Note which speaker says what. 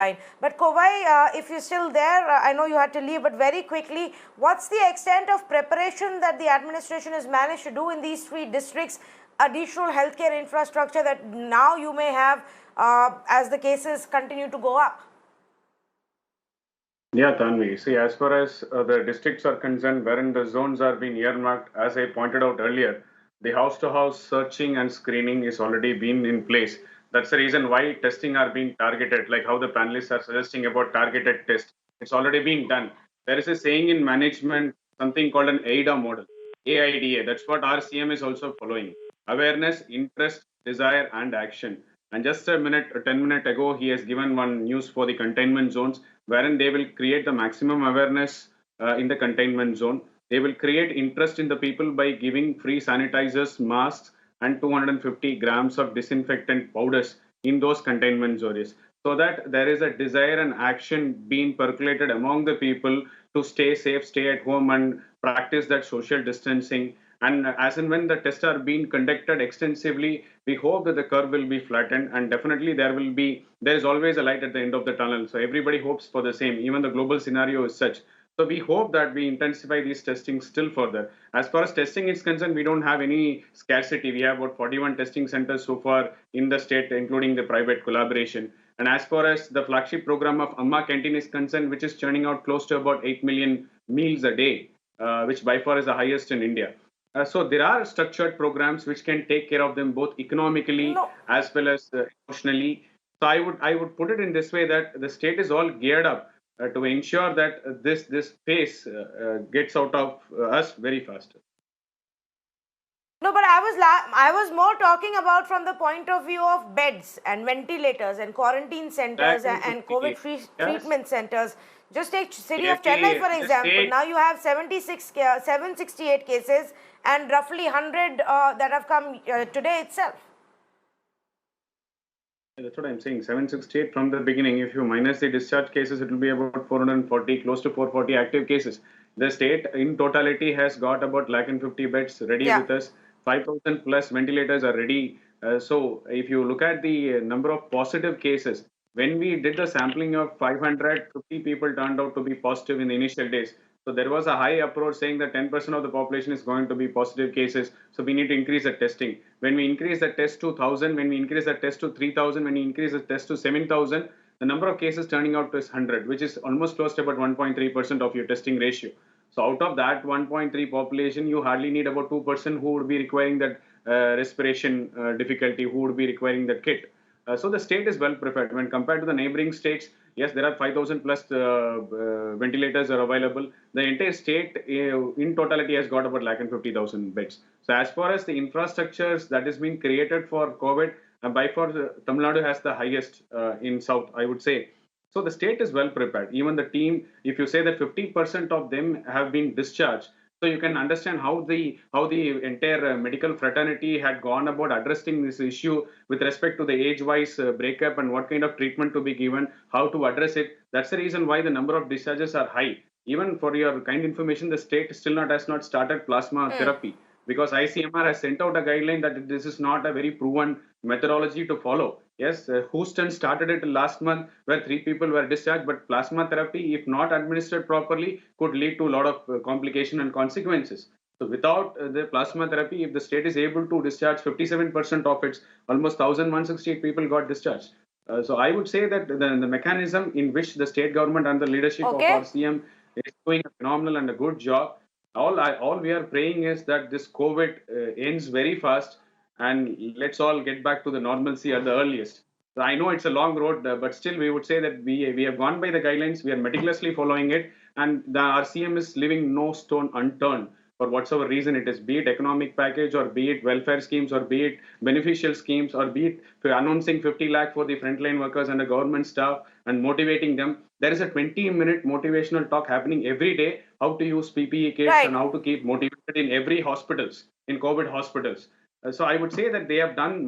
Speaker 1: Fine. But Kovai, if you're still there, I know you had to leave, but very quickly, what's the extent of preparation that the administration has managed to do in these three districts, additional healthcare infrastructure that now you may have as the cases continue to go up?
Speaker 2: Yeah, Tanvi. See, as far as the districts are concerned, wherein the zones are being earmarked, as I pointed out earlier, the house-to-house searching and screening is already been in place. That's the reason why testing are being targeted, like how the panelists are suggesting about targeted test. It's already being done. There is a saying in management, something called an AIDA model, AIDA. That's what our CM is also following. Awareness, interest, desire, and action. And just a minute, 10 minutes ago, he has given one news for the containment zones, wherein they will create the maximum awareness in the containment zone. They will create interest in the people by giving free sanitizers, masks, and 250 grams of disinfectant powders in those containment zones, so that there is a desire and action being percolated among the people to stay safe, stay at home, and practice that social distancing. And as and when the tests are being conducted extensively, we hope that the curve will be flattened, and definitely there is always a light at the end of the tunnel. So everybody hopes for the same. Even the global scenario is such. So we hope that we intensify these testing still further. As far as testing is concerned, we don't have any scarcity. We have about 41 testing centers so far in the state, including the private collaboration. And as far as the flagship program of Amma Canteen is concerned, which is churning out close to about 8 million meals a day, which by far is the highest in India. So there are structured programs which can take care of them both economically as well as emotionally. So I would put it in this way, that the state is all geared up to ensure that this phase gets out of us very fast.
Speaker 1: No, but I was more talking about from the point of view of beds and ventilators and quarantine centers and COVID treatment centers. Just take city of Chennai for example. Now you have 768 cases and roughly 100 that have come today itself.
Speaker 2: That's what I'm saying. 768 from the beginning. If you minus the discharge cases, it will be about 440, close to 440 active cases. The state in totality has got about 150 beds ready with us. 5,000 plus ventilators are ready. So if you look at the number of positive cases, when we did the sampling of 550 people turned out to be positive in the initial days. So there was a high approach saying that 10% of the population is going to be positive cases. So we need to increase the testing. When we increase the test to 1,000, when we increase the test to 3,000, when we increase the test to 7,000, the number of cases turning out to is 100, which is almost close to about 1.3% of your testing ratio. So out of that 1.3 population, you hardly need about 2% who would be requiring that respiration difficulty, who would be requiring that kit. So the state is well prepared when compared to the neighboring states. Yes, there are 5,000 plus ventilators are available. The entire state in totality has got about 150,000 beds. So as far as the infrastructures that has been created for COVID, by far Tamil Nadu has the highest in South, I would say. So the state is well prepared. Even the team, if you say that 50% of them have been discharged, so you can understand how the entire medical fraternity had gone about addressing this issue with respect to the age-wise breakup and what kind of treatment to be given, how to address it. That's the reason why the number of discharges are high. Even for your kind information, the state still has not started plasma therapy, because ICMR has sent out a guideline that this is not a very proven methodology to follow. Yes, Houston started it last month where 3 people were discharged, but plasma therapy, if not administered properly, could lead to a lot of complication and consequences. So without the plasma therapy, if the state is able to discharge 57% of its, almost 1,168 people got discharged. So I would say that the mechanism in which the state government and the leadership of our CM is doing a phenomenal and a good job. All we are praying is that this COVID ends very fast, and let's all get back to the normalcy at the earliest. So I know it's a long road, but still we would say that we have gone by the guidelines, we are meticulously following it, and the RCM is leaving no stone unturned for whatsoever reason it is, be it economic package or be it welfare schemes or be it beneficial schemes or be it announcing 50 lakh for the frontline workers and the government staff and motivating them. There is a 20-minute motivational talk happening every day, how to use PPE kits and how to keep motivated in every hospitals, in COVID hospitals. So I would say that they have done.